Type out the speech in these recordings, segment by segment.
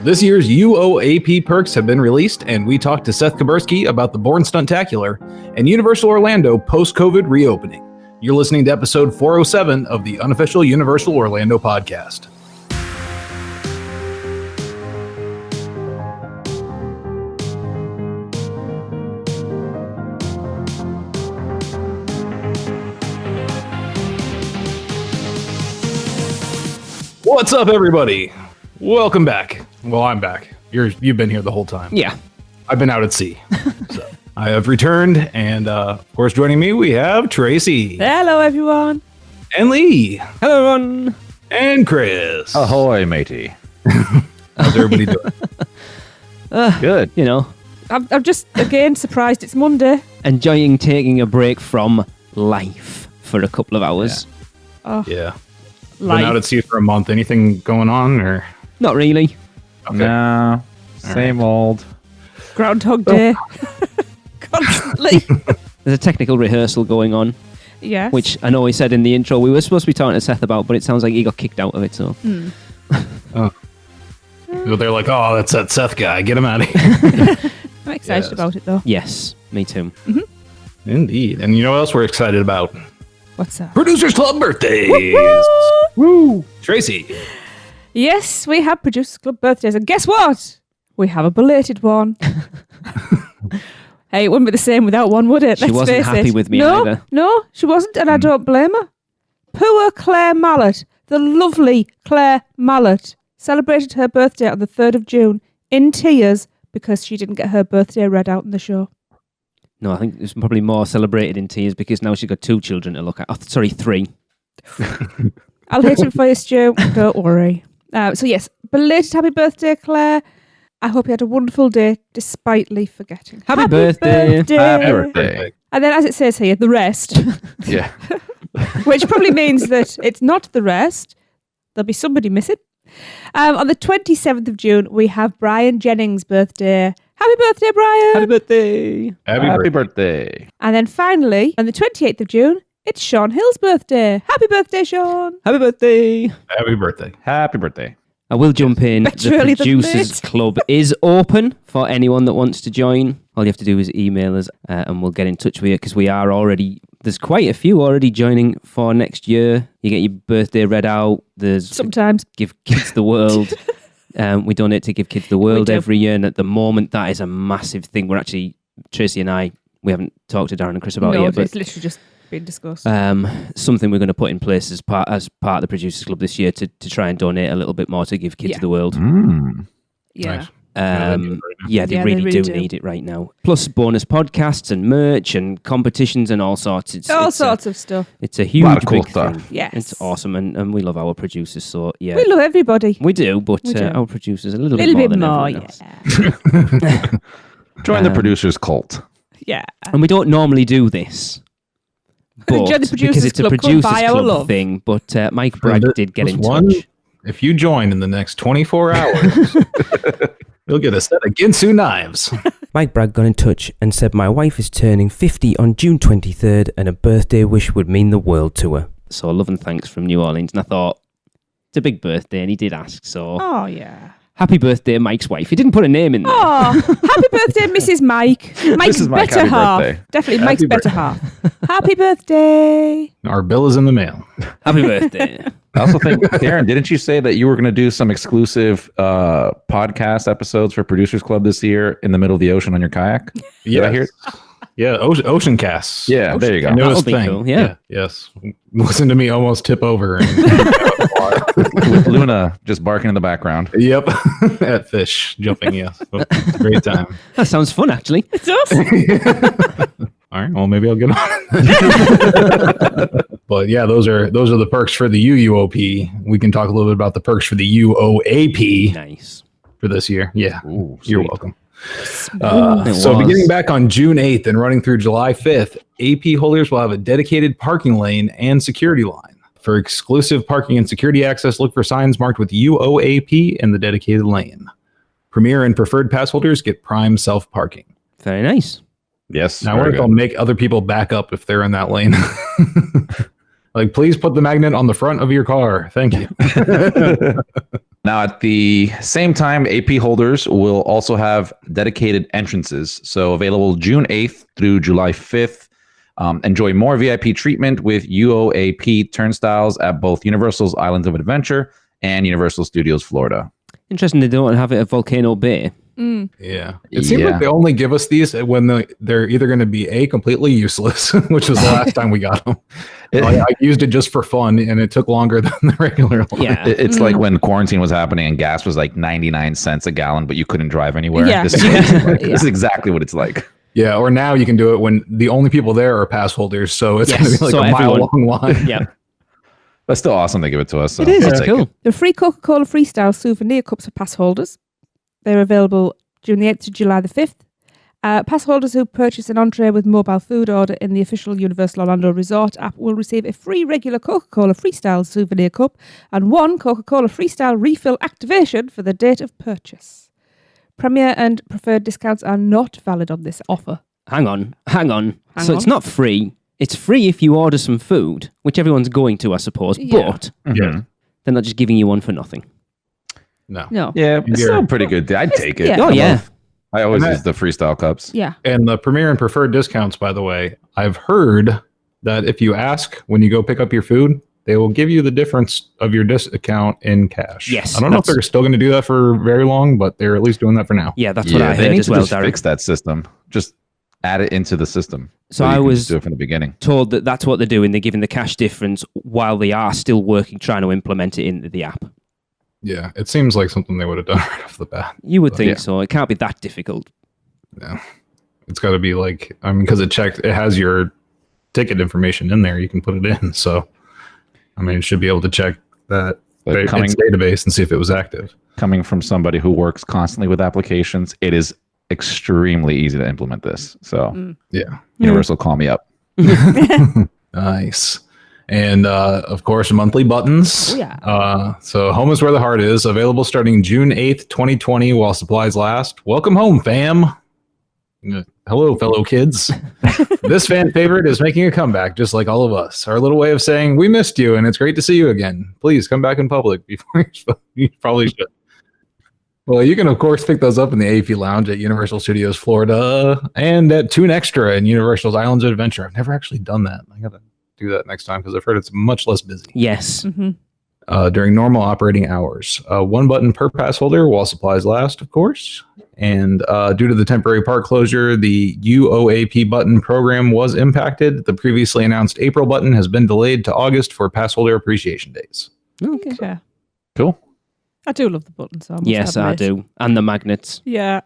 This year's UOAP perks have been released, and we talked to Seth Kubersky about the Bourne Stuntacular and Universal Orlando post-COVID reopening. You're listening to episode 407 of the unofficial Universal Orlando podcast. What's up, everybody? Welcome back. Well, I'm back. You've been here the whole time. Yeah. I've been out at sea. So I have returned, and of course, joining me, we have Tracy. Hello, everyone. And Lee. Hello, everyone. And Chris. Ahoy, matey. How's everybody doing? Good. You know, I'm just, again, surprised it's Monday. enjoying taking a break from life for a couple of hours. Oh, Yeah. Been life. out at sea for a month. Anything going on? Or Not really. okay. No, same old. Groundhog Day. Constantly. There's a technical rehearsal going on, Yes. which I know we said in the intro we were supposed to be talking to Seth about, but it sounds like he got kicked out of it. So They're like, oh, that's that Seth guy. Get him out of here. I'm excited Yes. about it, though. yes, me too. Indeed. And you know what else we're excited about? What's that? Producers Club birthdays. Woo! Tracy. Yes, we have Producers Club birthdays. And guess what? We have a belated one. Hey, it wouldn't be the same without one, would it? She Let's wasn't face happy it. with me no, either. No, she wasn't, and I don't blame her. Poor Claire Mallet, the lovely Claire Mallet, celebrated her birthday on the 3rd of June in tears because she didn't get her birthday read out in the show. No, I think it's probably more celebrated in tears because now she's got 2 children to look at. Oh, sorry, 3. I'll hit him for you, Stu. Don't worry. So yes, belated happy birthday, Claire. I hope you had a wonderful day, despite Lee forgetting. Happy birthday. Happy birthday. And then, as it says here, the rest, Yeah. which probably means that it's not the rest. There'll be somebody missing. On the 27th of June, we have Brian Jennings' birthday. Happy birthday, Brian! Happy birthday. Happy birthday. And then finally, on the 28th of June, it's Sean Hill's birthday. Happy birthday, Sean! Happy birthday. Happy birthday. Happy birthday. I will jump in. Better The early than Producers late. Club is open for anyone that wants to join. All you have to do is email us and we'll get in touch with you because we are already, there's quite a few already joining for next year. You get your birthday read out. There's Sometimes. Give Kids the World. We donate to Give Kids the World do. every year. And at the moment, that is a massive thing. We're actually, Tracy and I, we haven't talked to Darren and Chris about it No, yet, but it's literally just been discussed. something we're going to put in place as part of the Producers Club this year to try and donate a little bit more to Give Kids Yeah. the World. Yeah. Nice. Yeah, they need it right now. Yeah, they Yeah, really, they really do do. need it right now. Plus bonus podcasts and merch and competitions and all sorts. It's All it's sorts of stuff. it's a huge Lot of cool big stuff. thing. Yes. It's awesome and we love our producers. So yeah, We love everybody. we do, but We do. our producers a A little little bit bit more more, than everyone yeah. else. Join the producers cult. Yeah. And we don't normally do this. But Join the Producers because it's a Club, come producers buy our club love. thing, but Mike Bragg did get in One, touch. if you join in the next 24 hours, you'll get a set of Ginsu knives. Mike Bragg got in touch and said my wife is turning 50 on June 23rd and a birthday wish would mean the world to her. So love and thanks from New Orleans. And I thought, it's a big birthday and he did ask. So Oh, yeah. happy birthday, Mike's wife. He didn't put a name in there. Oh, happy birthday, Mrs. Mike. Mike's Mrs. Mike, better happy half. birthday. Definitely Happy Mike's better half. Happy birthday. Our bill is in the mail. Happy birthday. I also think, Darren, didn't you say that you were going to do some exclusive podcast episodes for Producers Club this year in the middle of the ocean on your kayak? Did I hear it? Yeah, ocean casts. Yeah, there you go. Newest That'll be thing. cool, yeah. Yes. Listen to me almost tip over. And, With Luna just barking in the background. yep. At fish jumping. Yes. So, it's a great time. That sounds fun, actually. It's us. All right. Well, maybe I'll get on. But yeah, those are the perks for the UUOP. We can talk a little bit about the perks for the UOAP Nice. for this year. Yeah. Ooh, You're sweet. welcome. It So was. beginning back on June 8th and running through July 5th, AP holders will have a dedicated parking lane and security line. For exclusive parking and security access, look for signs marked with UOAP in the dedicated lane. Premier and preferred pass holders get prime self-parking. Very nice. Yes. Now, I wonder if they'll make other people back up if they're in that lane. Like, please put the magnet on the front of your car. Thank you. Now, at the same time, AP holders will also have dedicated entrances. So available June 8th through July 5th. Enjoy more VIP treatment with UOAP turnstiles at both Universal's Islands of Adventure and Universal Studios Florida. Interesting they don't have it at Volcano Bay. Yeah. It seems like they only give us these when they're either going to be completely useless, which was the last time we got them. I used it just for fun, and it took longer than the regular one. Yeah. It's like when quarantine was happening and gas was like 99 cents a gallon, but you couldn't drive anywhere. Yeah. This is exactly what it's like. Yeah, or now you can do it when the only people there are pass holders, so it's going to be like so a mile-long line. Yeah. That's still awesome they give it to us. So It is. I'll It's take cool. it. The free Coca-Cola Freestyle souvenir cups for pass holders. They're available June the 8th to July the 5th. Pass holders who purchase an entree with mobile food order in the official Universal Orlando Resort app will receive a free regular Coca-Cola Freestyle souvenir cup and one Coca-Cola Freestyle refill activation for the date of purchase. Premier and preferred discounts are not valid on this offer. Hang on. So on. it's not free. It's free if you order some food, which everyone's going to, I suppose. Yeah. But Yeah. they're not just giving you one for nothing. No. No. Yeah, it's still a pretty good. I'd take it. Yeah. Oh, yeah. I always And use the freestyle cups. Yeah. And the premier and preferred discounts, by the way, I've heard that if you ask when you go pick up your food, they will give you the difference of your discount in cash. Yes, I don't know if that's- they're still going to do that for very long, but they're at least doing that for now. Yeah, that's what I they heard need as to well, just Darren. fix that system. Just add it into the system. So you I can was just do it from the beginning. told that that's what they're doing. They're giving the cash difference while they are still working, trying to implement it into the app. Yeah, it seems like something they would have done right off the bat. You would think Yeah. so. It can't be that difficult. Yeah. It's got to be like, I mean, because it has your ticket information in there. You can put it in. So, I mean, it should be able to check that But its coming database and see if it was active. from somebody who works constantly with applications, it is extremely easy to implement this. So Yeah. Universal, call me up. Nice. And of course, monthly buttons. Oh, yeah. So home is where the heart is. Available starting June 8th, 2020 while supplies last. Welcome home, fam. Hello, fellow kids. This fan favorite is making a comeback, just like all of us. Our little way of saying, we missed you and it's great to see you again. Please come back in public before you probably should. Well, you can, of course, pick those up in the AP Lounge at Universal Studios Florida and at Toon Extra in Universal's Islands of Adventure. I've never actually done that. I got to do that next time because I've heard it's much less busy. Yes. During normal operating hours. One button per pass holder while supplies last, of course. And due to the temporary park closure, the UOAP button program was impacted. The previously announced April button has been delayed to August for pass holder appreciation days. Okay. Cool. I do love the buttons. So I must Yes, I admit. do. And the magnets. Yeah.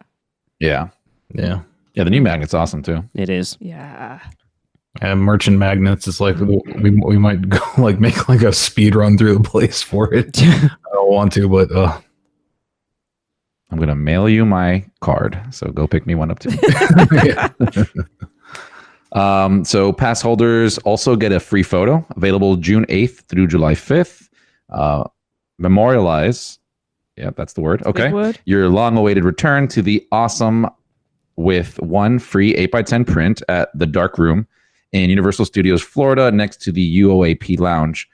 Yeah. Yeah. Yeah, the new magnet's awesome too. It is. Yeah. And merchant magnets, it's like we might go like make like a speed run through the place for it. I don't want to, but I'm going to mail you my card. So go pick me one up too. yeah. So pass holders also get a free photo available June 8th through July 5th. Memorialize. Yeah, that's the word. Okay. Big word. Your long awaited return to the awesome with one free 8x10 print at the Dark Room in Universal Studios Florida next to the UOAP Lounge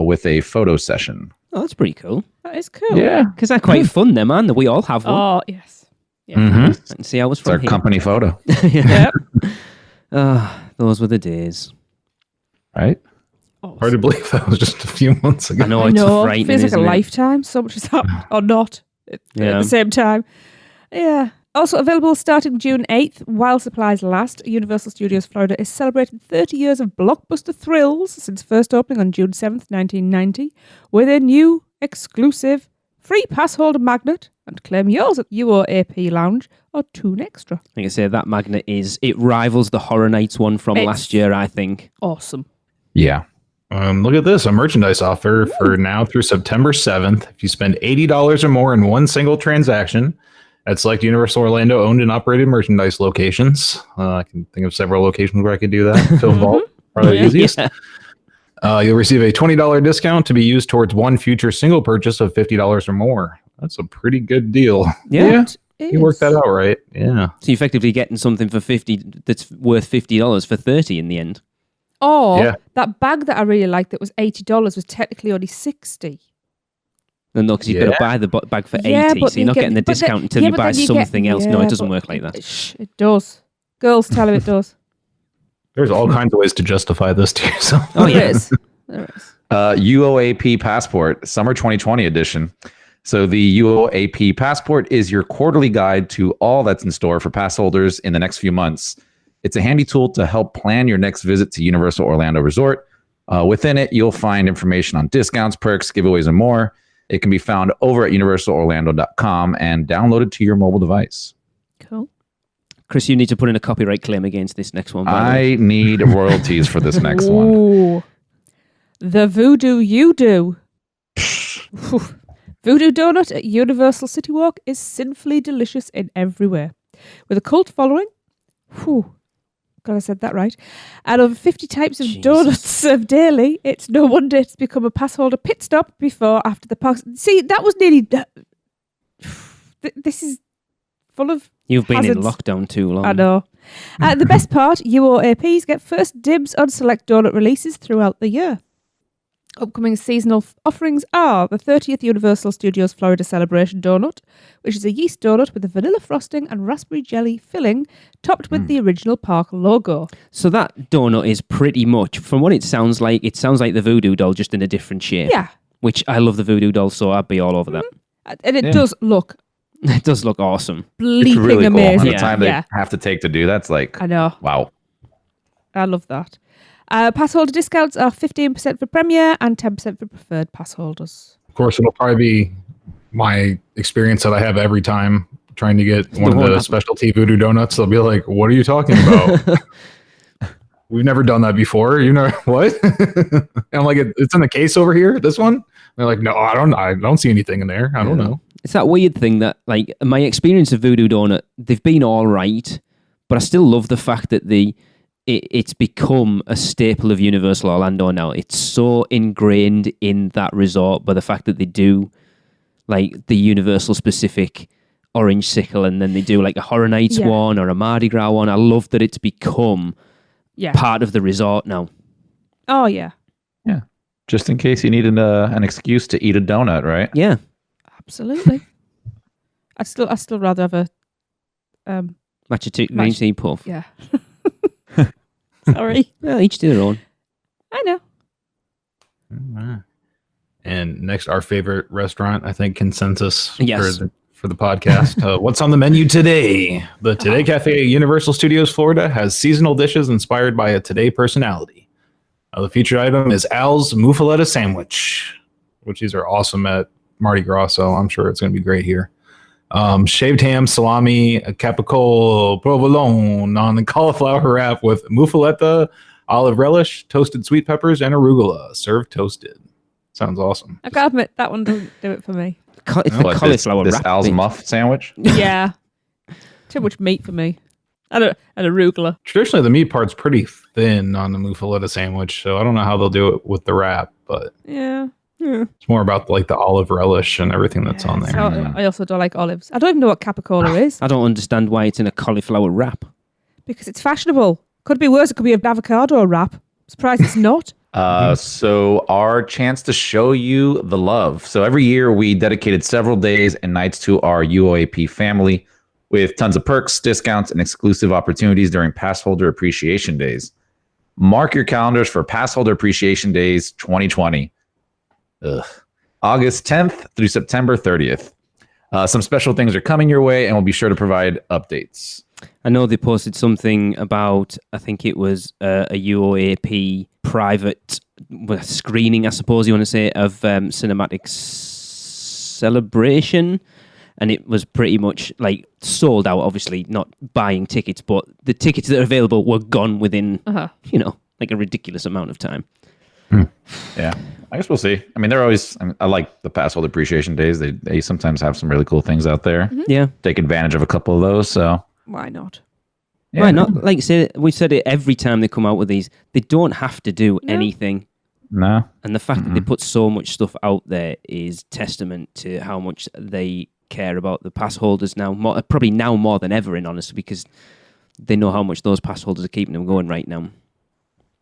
with a photo session. Oh, that's pretty cool. That is cool. Yeah. Because they're quite fun, them, aren't they? We all have one. Oh, yes. Yeah. Mhm. And see how it's It's our from here. company photo, Yep. Those were the days. right? Oh, Hard to believe that was just a few months ago. I know, I it's know. frightening, Feels like isn't a it? lifetime. So much has happened. Or not. At Yeah. the same time. Yeah. Also available starting June 8th while supplies last. Universal Studios Florida is celebrating 30 years of blockbuster thrills since first opening on June 7th, 1990, with a new exclusive free pass holder magnet, and claim yours at UOAP Lounge or Toon Extra. Like I say, that magnet it rivals the Horror Nights one from It's- last year, I think. Awesome. Yeah. Look at this, a merchandise offer for now through September 7th. If you spend $80 or more in one single transaction at select Universal Orlando owned and operated merchandise locations. I can think of several locations where I could do that. Phil Vault, probably the easiest. You'll receive a $20 discount to be used towards one future single purchase of $50 or more. That's a pretty good deal. Yeah. You worked that out right. Yeah. So you're effectively getting something for 50 that's worth $50 for 30 in the end. Or Yeah. that bag that I really liked that was $80 was technically only $60. No, because you've got to buy the bag for 80, but so you're not getting the discount until you buy something else. No, it doesn't work like that. It does. Girls tell him it does. There's all kinds of ways to justify this to yourself. Oh, yeah. There is. UOAP Passport, Summer 2020 edition. So the UOAP Passport is your quarterly guide to all that's in store for pass holders in the next few months. It's a handy tool to help plan your next visit to Universal Orlando Resort. Within it, you'll find information on discounts, perks, giveaways, and more. It can be found over at universalorlando.com and downloaded to your mobile device. Cool. Chris, you need to put in a copyright claim against this next one. I need royalties for this next one. Ooh. The voodoo you do. Voodoo donut at Universal City Walk is sinfully delicious in every way. With a cult following, God, I said that right, and over 50 types of donuts served daily, it's no wonder it's become a pass holder pit stop after the parks. See, that was nearly... This is full of You've been hazards. in lockdown too long. I know. The best part, UOAPs get first dibs on select donut releases throughout the year. Upcoming seasonal offerings are the 30th Universal Studios Florida Celebration Donut, which is a yeast donut with a vanilla frosting and raspberry jelly filling, topped with the original park logo. So that donut is pretty much, from what it sounds like the voodoo doll just in a different shape. Yeah. Which I love the voodoo doll, so I'd be all over that. And it does look It does look awesome. bleeping It's really cool. amazing. The time they have to take to do that's like, I know. wow. I love that. Pass holder discounts are 15% for Premier and 10% for preferred pass holders. Of course, it'll probably be my experience that I have every time trying to get one of the specialty voodoo donuts. They'll be like, what are you talking about? We've never done that before. You know what? And I'm like, it's in the case over here, this one? And they're like, no, I don't see anything in there. I don't know. It's that weird thing that, like, my experience of voodoo donut, they've been all right, but I still love the fact that it's become a staple of Universal Orlando now. It's so ingrained in that resort by the fact that they do like the Universal specific orange sickle, and then they do like a Horror Nights one or a Mardi Gras one. I love that it's become part of the resort now. Oh yeah. Yeah. Just in case you need an excuse to eat a donut, right? Yeah. Absolutely. I'd still rather have a Matcha green tea puff. Yeah. Sorry. Well, each to their own. I know. And next, our favorite restaurant, I think, consensus for the podcast. What's on the menu today? The Today Cafe at Universal Studios Florida has seasonal dishes inspired by a Today personality. The featured item is Al's Muffaletta Sandwich, which these are awesome at Mardi Gras, so I'm sure it's going to be great here. Shaved ham, salami, capicola, provolone on the cauliflower wrap with muffaletta, olive relish, toasted sweet peppers, and arugula, served toasted. Sounds awesome. I gotta admit, that one doesn't do it for me. It's the cauliflower this wrap. Al's Muff sandwich? Yeah. Too much meat for me. And arugula. Traditionally, the meat part's pretty thin on the muffaletta sandwich, so I don't know how they'll do it with the wrap, but Yeah. it's more about like the olive relish and everything that's on there. So I also don't like olives. I don't even know what capicola is. I don't understand why it's in a cauliflower wrap. Because it's fashionable. Could be worse. It could be an avocado wrap. Surprised it's not. So our chance to show you the love. So every year we dedicated several days and nights to our UOAP family with tons of perks, discounts, and exclusive opportunities during Pass Holder Appreciation Days. Mark your calendars for Pass Holder Appreciation Days 2020. August 10th through September 30th. Some special things are coming your way, and we'll be sure to provide updates. I know they posted something about, I think it was a UOAP private screening, I suppose you want to say, of Cinematic Celebration. And it was pretty much like sold out, obviously not buying tickets, but the tickets that are available were gone within, like a ridiculous amount of time. Yeah, I guess we'll see. I mean, they're always, I like the Pass Holder Appreciation Days. They sometimes have some really cool things out there. Mm-hmm. Yeah. Take advantage of a couple of those, so. Why not? Yeah. Why not? Like we said it every time they come out with these. They don't have to do anything. No. And the fact that they put so much stuff out there is testament to how much they care about the pass holders now. Probably now more than ever, in honesty, because they know how much those pass holders are keeping them going right now.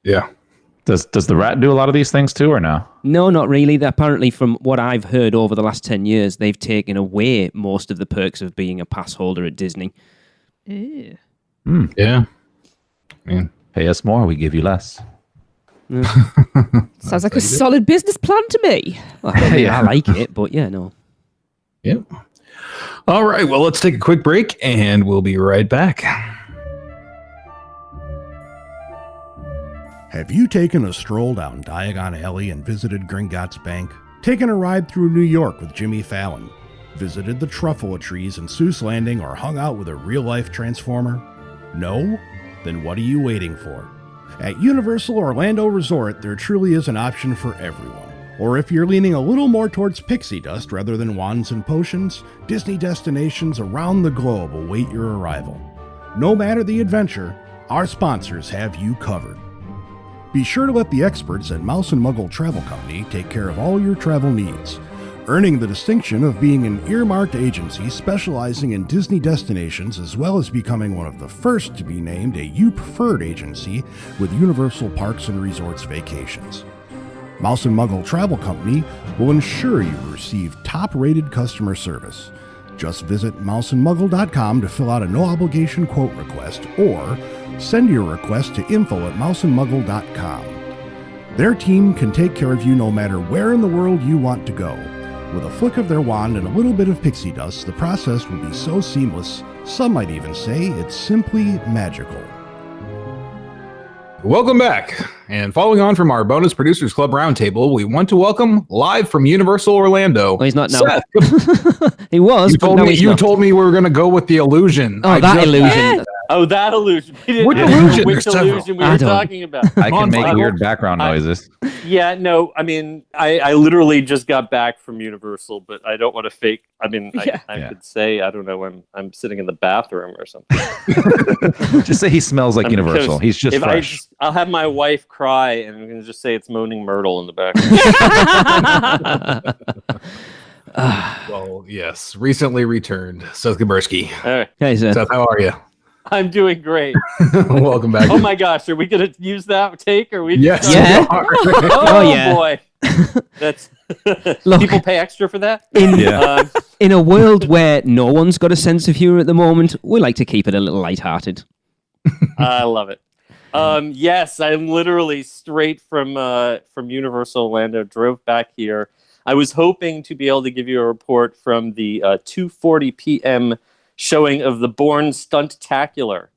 Yeah. Does the rat do a lot of these things too, or no? No, not really. Apparently, from what I've heard over the last 10 years, they've taken away most of the perks of being a pass holder at Disney. Ew. Yeah. Man. Pay us more, we give you less. Sounds like a solid business plan to me. Well, I like it, but yeah, no. Yep. All right. Well, let's take a quick break and we'll be right back. Have you taken a stroll down Diagon Alley and visited Gringotts Bank? Taken a ride through New York with Jimmy Fallon? Visited the Truffalo Trees in Seuss Landing or hung out with a real-life Transformer? No? Then what are you waiting for? At Universal Orlando Resort, there truly is an option for everyone. Or if you're leaning a little more towards pixie dust rather than wands and potions, Disney destinations around the globe await your arrival. No matter the adventure, our sponsors have you covered. Be sure to let the experts at Mouse & Muggle Travel Company take care of all your travel needs, earning the distinction of being an earmarked agency specializing in Disney destinations, as well as becoming one of the first to be named a U Preferred agency with Universal Parks and Resorts Vacations. Mouse & Muggle Travel Company will ensure you receive top-rated customer service. Just visit mouseandmuggle.com to fill out a no-obligation quote request, or send your request to info@mouseandmuggle.com. Their team can take care of you no matter where in the world you want to go. With a flick of their wand and a little bit of pixie dust, the process will be so seamless, some might even say it's simply magical. Welcome back. And following on from our bonus producers club roundtable, we want to welcome live from Universal Orlando. Oh, he's not now. Seth. He was, You but told no, me he's you not. told me we were going to go with the illusion. Oh, that illusion. Yeah. Oh, that illusion. We didn't What know illusion? which There's several. illusion we I were don't- talking about. I can make Michael. weird background noises. Yeah, no, I mean, I literally just got back from Universal, but I don't want to fake. I mean, Yeah. I Yeah. could say, I don't know, I'm sitting in the bathroom or something. Just say he smells like I'm Universal. just- He's just if fresh. I'll have my wife cry and I'm going to just say it's Moaning Myrtle in the back. Well, yes. Recently returned. Seth Kubersky. All right. Hey, Seth. Seth, how are you? I'm doing great. Welcome back. Oh my gosh, are we going to use that take? Or are we Yes. Yeah. we are. Oh, Oh, yeah. boy. That's Look. people pay extra for that? Yeah. In a world where no one's got a sense of humor at the moment, we like to keep it a little lighthearted. I love it. Yes, I'm literally straight from Universal Orlando. Drove back here. I was hoping to be able to give you a report from the 2:40 p.m. showing of the Bourne Stuntacular,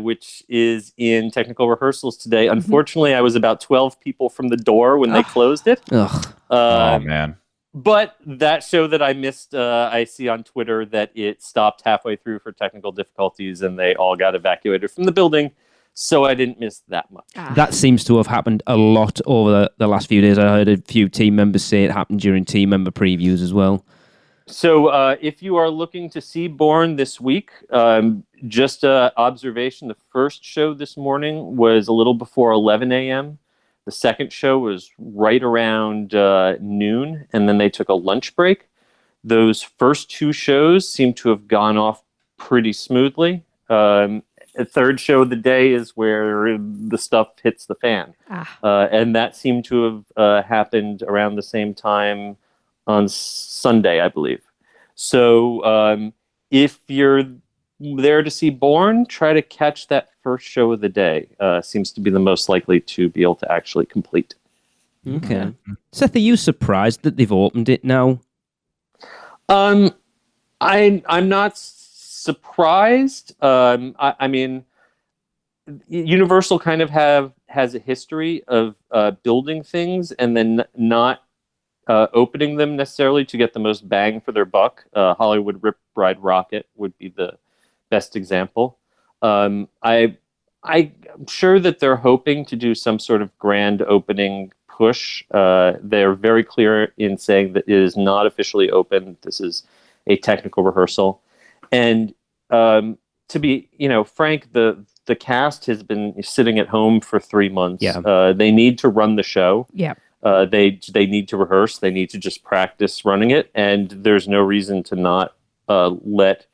which is in technical rehearsals today. Unfortunately, I was about 12 people from the door when they closed it. Ugh. Oh man. But that show that I missed, I see on Twitter that it stopped halfway through for technical difficulties and they all got evacuated from the building. So I didn't miss that much. That seems to have happened a lot over the last few days. I heard a few team members say it happened during team member previews as well. So if you are looking to see Bourne this week, just observation, the first show this morning was a little before 11 a.m. The second show was right around noon, and then they took a lunch break. Those first two shows seem to have gone off pretty smoothly. The third show of the day is where the stuff hits the fan. And that seemed to have happened around the same time on Sunday, I believe. So if you're there to see Bourne, try to catch that first show of the day. Seems to be the most likely to be able to actually complete. Okay. Seth, are you surprised that they've opened it now? I'm not surprised. I mean, Universal kind of has a history of building things and then not opening them necessarily to get the most bang for their buck. Hollywood Rip Ride Rocket would be the best example. I'm sure that they're hoping to do some sort of grand opening push. They're very clear in saying that it is not officially open. This is a technical rehearsal. And to be, frank, the cast has been sitting at home for 3 months. Yeah. They need to run the show. Yeah. They need to rehearse. They need to just practice running it. And there's no reason to not let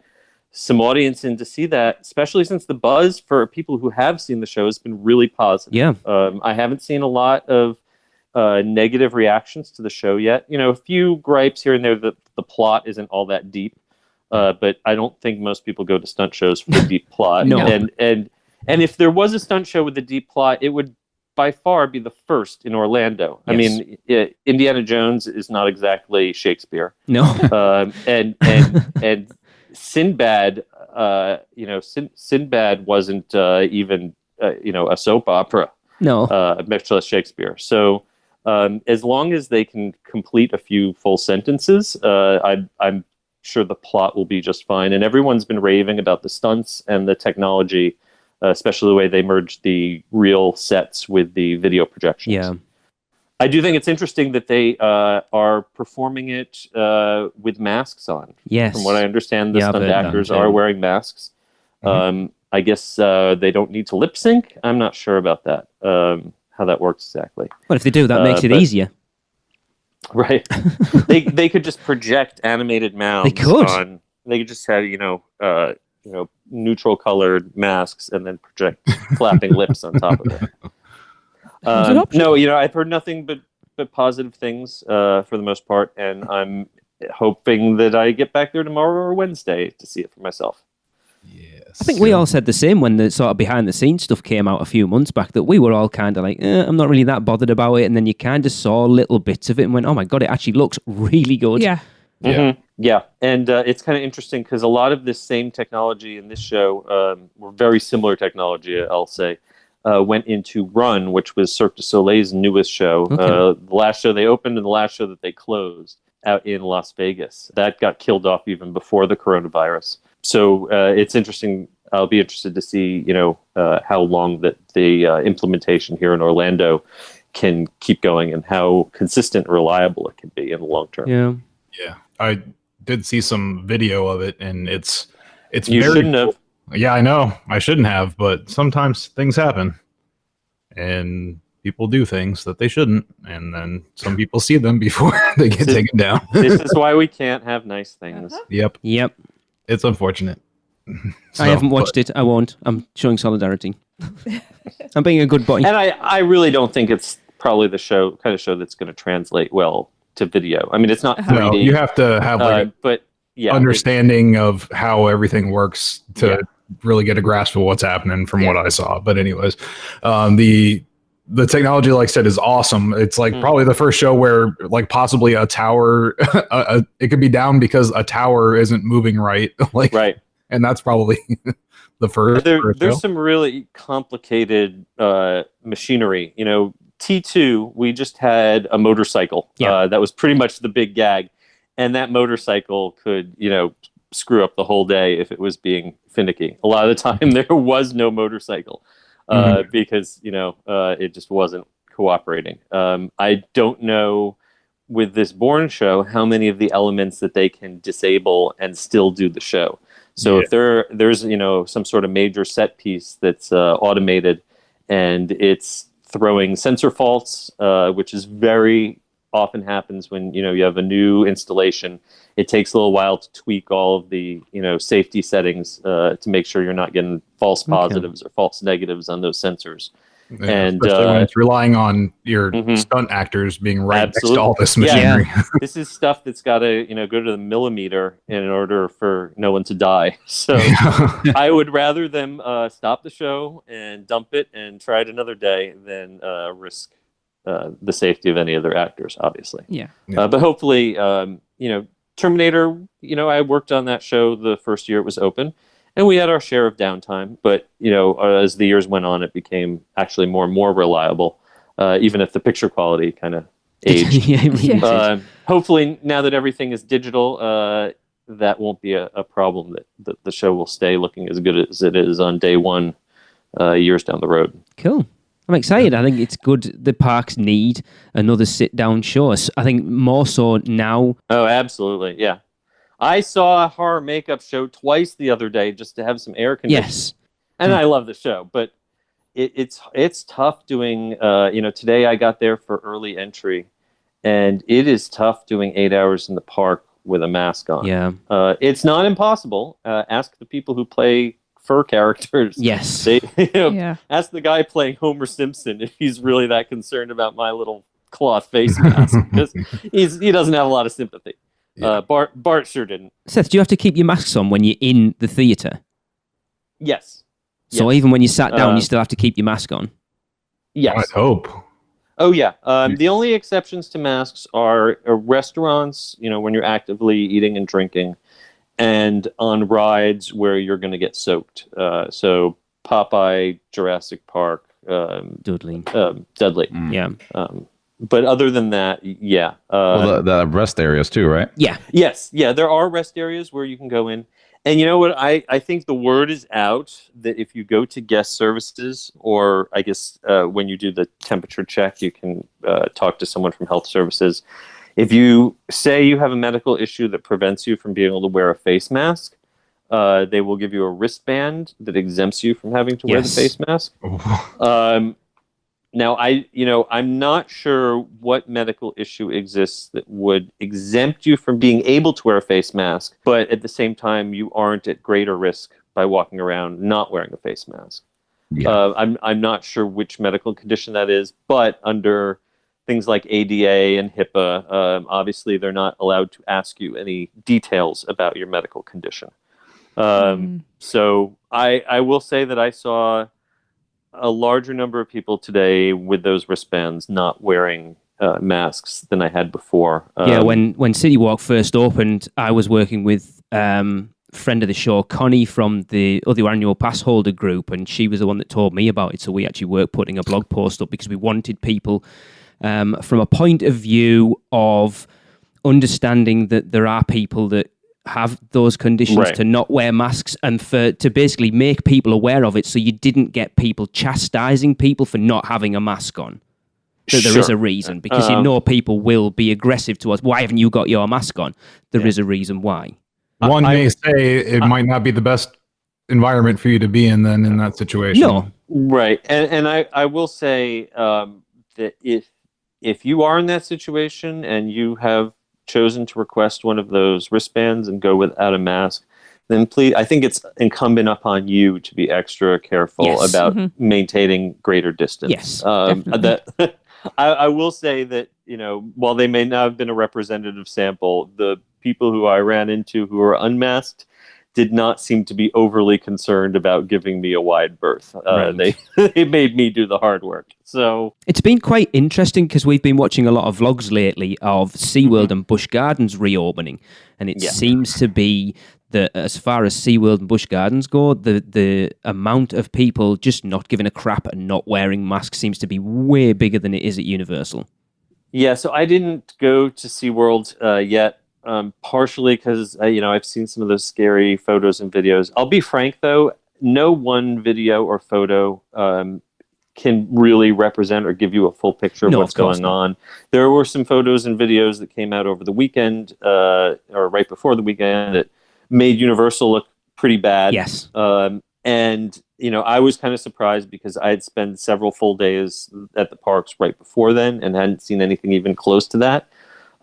some audience in to see that, especially since the buzz for people who have seen the show has been really positive. Yeah. I haven't seen a lot of negative reactions to the show yet. A few gripes here and there that the plot isn't all that deep, but I don't think most people go to stunt shows for the deep plot. No. And if there was a stunt show with a deep plot, it would by far be the first in Orlando. Yes. I mean, Indiana Jones is not exactly Shakespeare. No. And Sinbad, Sinbad wasn't even a soap opera. No. Much less Shakespeare. So as long as they can complete a few full sentences, I'm sure the plot will be just fine. And everyone's been raving about the stunts and the technology, especially the way they merged the real sets with the video projections. Yeah. I do think it's interesting that they are performing it with masks on. Yes. From what I understand, the Yeah, I've stunt heard that actors too. are wearing masks. I guess they don't need to lip sync. I'm not sure about that, how that works exactly. Well, if they do, that makes it but- easier. Right. they could just project animated mouths. They could. They could just have, neutral colored masks and then project flapping lips on top of it. an option. No, I've heard nothing but positive things for the most part, and I'm hoping that I get back there tomorrow or Wednesday to see it for myself. Yes. I think we all said the same when the sort of behind the scenes stuff came out a few months back, that we were all kind of like, I'm not really that bothered about it. And then you kind of saw little bits of it and went, oh my God, it actually looks really good. Yeah. Yeah, and it's kind of interesting because a lot of this same technology in this show, or very similar technology, I'll say, went into Run, which was Cirque du Soleil's newest show. Okay. The last show they opened and the last show that they closed out in Las Vegas. That got killed off even before the coronavirus. So it's interesting. I'll be interested to see, how long that the implementation here in Orlando can keep going and how consistent and reliable it can be in the long term. Yeah. Yeah, I did see some video of it, and it's You very shouldn't have. Yeah, I know I shouldn't have, but sometimes things happen, and people do things that they shouldn't, and then some people see them before they get taken down. This is why we can't have nice things. Yep, it's unfortunate. I haven't watched it. I won't. I'm showing solidarity. I'm being a good boy. And I really don't think it's probably the kind of show that's going to translate well to video. I mean, it's not 3D. No, you have to have but yeah, understanding of how everything works to really get a grasp of what's happening from what I saw. But anyways, the technology, like I said, is awesome. It's like probably the first show where like possibly a tower, it could be down because a tower isn't moving right. right. And that's probably the first. There's some really complicated machinery. T2, we just had a motorcycle. That was pretty much the big gag. And that motorcycle could, screw up the whole day if it was being finicky. A lot of the time there was no motorcycle because, it just wasn't cooperating. I don't know with this Bourne show how many of the elements that they can disable and still do the show. So if there's, some sort of major set piece that's automated and it's throwing sensor faults, which is very often happens when you have a new installation. It takes a little while to tweak all of the safety settings to make sure you're not getting false positives or false negatives on those sensors. Yeah, and especially when it's relying on your stunt actors being right next to Absolutely. all this machinery. Yeah. This is stuff that's got to go to the millimeter in order for no one to die. So I would rather them stop the show and dump it and try it another day than risk the safety of any of their actors, obviously. Yeah. But hopefully, Terminator, I worked on that show the first year it was open, and we had our share of downtime. But, as the years went on, it became actually more and more reliable, even if the picture quality kind of aged. Hopefully, now that everything is digital, that won't be a problem, that the show will stay looking as good as it is on day one years down the road. Cool. I'm excited. I think it's good. The parks need another sit-down show. I think more so now. Oh, absolutely. Yeah. I saw a horror makeup show twice the other day just to have some air conditioning. Yes. And I love the show, but it's tough doing, today I got there for early entry, and it is tough doing 8 hours in the park with a mask on. Yeah. It's not impossible. Ask the people who play fur characters. Yes. They, Yeah. ask the guy playing Homer Simpson if he's really that concerned about my little cloth face mask, because he doesn't have a lot of sympathy. Yeah. Bart sure didn't. Seth, do you have to keep your masks on when you're in the theatre? Yes. So Yes. even when you sat down, you still have to keep your mask on? Yes. I'd hope. Oh yeah. The only exceptions to masks are restaurants, when you're actively eating and drinking, and on rides where you're going to get soaked. So Popeye, Jurassic Park, Dudley. Dudley. Yeah. But other than that, yeah. Well, the rest areas too, right? Yeah. Yes, yeah. There are rest areas where you can go in. And you know what? I think the word is out that if you go to guest services, or I guess when you do the temperature check, you can talk to someone from health services. If you say you have a medical issue that prevents you from being able to wear a face mask, they will give you a wristband that exempts you from having to wear the Yes. face mask. Now, I'm not sure what medical issue exists that would exempt you from being able to wear a face mask, but at the same time, you aren't at greater risk by walking around not wearing a face mask. Yeah. I'm not sure which medical condition that is, but under things like ADA and HIPAA, obviously they're not allowed to ask you any details about your medical condition. So I will say that I saw a larger number of people today with those wristbands not wearing masks than I had before. Yeah, when City Walk first opened, I was working with friend of the show, Connie, from the other annual pass holder group, and she was the one that told me about it. So we actually were putting a blog post up because we wanted people from a point of view of understanding that there are people that have those conditions, Right. to not wear masks, and to basically make people aware of it, so you didn't get people chastising people for not having a mask on. So there is Sure. a reason, because people will be aggressive to us. Why haven't you got your mask on? There is a reason why. One may say it might not be the best environment for you to be in then in that situation. No. Right. And I will say that if you are in that situation and you have chosen to request one of those wristbands and go without a mask, then please, I think it's incumbent upon you to be extra careful Yes. about maintaining greater distance. Yes, That I will say that, while they may not have been a representative sample, the people who I ran into who were unmasked did not seem to be overly concerned about giving me a wide berth. Right. They made me do the hard work. So It's been quite interesting because we've been watching a lot of vlogs lately of SeaWorld and Busch Gardens reopening. And it seems to be that as far as SeaWorld and Busch Gardens go, the amount of people just not giving a crap and not wearing masks seems to be way bigger than it is at Universal. yeah, so I didn't go to SeaWorld yet. Partially because I've seen some of those scary photos and videos. I'll be frank though, no one video or photo can really represent or give you a full picture of No, what's of course going not. on. There were some photos and videos that came out over the weekend or right before the weekend that made Universal look pretty bad. Yes. And I was kind of surprised because I had spent several full days at the parks right before then and hadn't seen anything even close to that.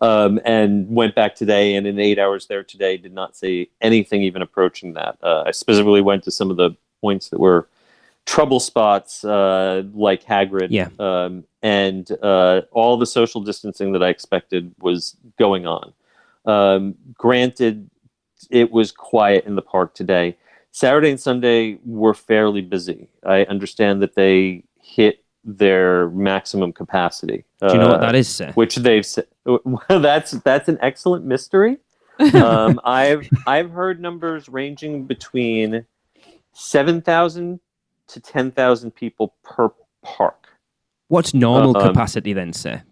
And went back today, and in 8 hours there today, did not see anything even approaching that. I specifically went to some of the points that were trouble spots, like Hagrid. Yeah. And all the social distancing that I expected was going on. Granted, it was quiet in the park today. Saturday and Sunday were fairly busy. I understand that they hit their maximum capacity. Do you know what that is, Seth? Which they've said. Well, that's an excellent mystery. I've heard numbers ranging between 7,000 to 10,000 people per park. What's normal capacity then, Seth?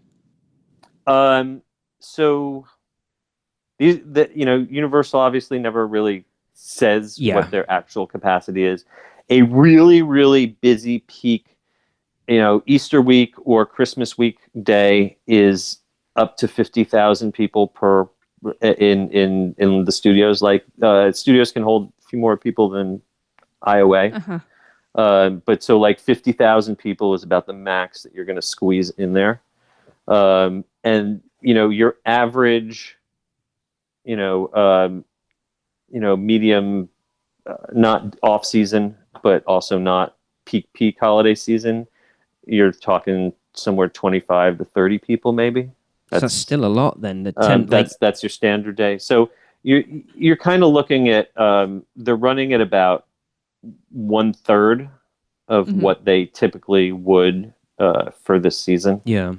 So Universal obviously never really says what their actual capacity is. A really, really busy peak, Easter week or Christmas week day is up to 50,000 people per in the studios. Like studios can hold a few more people than IOA. But so like 50,000 people is about the max that you're going to squeeze in there. And your average medium, not off season, but also not peak holiday season, you're talking somewhere 25 to 30 people, maybe. That's still a lot then. That's your standard day. So you're kind of looking at they're running at about 1/3 of what they typically would for this season. Yeah.